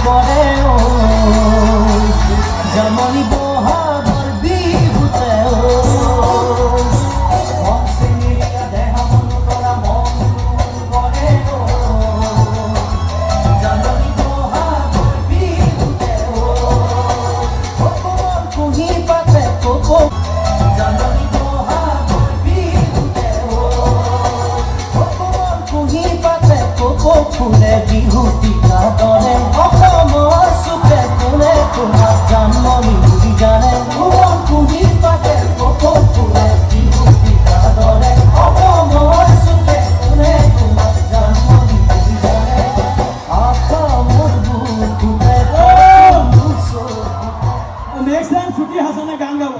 করে ও যেমনই বহাগর বিহুতে ও মন সিংড়িয়া দেহ মন করা মন করে ও যেমনই বহাগর বিহুতে ও কোমল কুহি পাতে কোকো যেমনই বহাগর বিহুতে ও কোমল কুহি পাতে কোকো ফুলে বিহুতি কাদরে অসমৰ সুখে কোনে তোমাক জানমনি বুজি জানে কোমল কুহি পাতে কোকো ফুলে বিহুতি কাদৰে অসমৰ সুখে কোনে তোমাক জানমনি বুজি জানে অসমৰ বুকুতে নেক্সট টাইম ছুটি হাসানে গান গাব।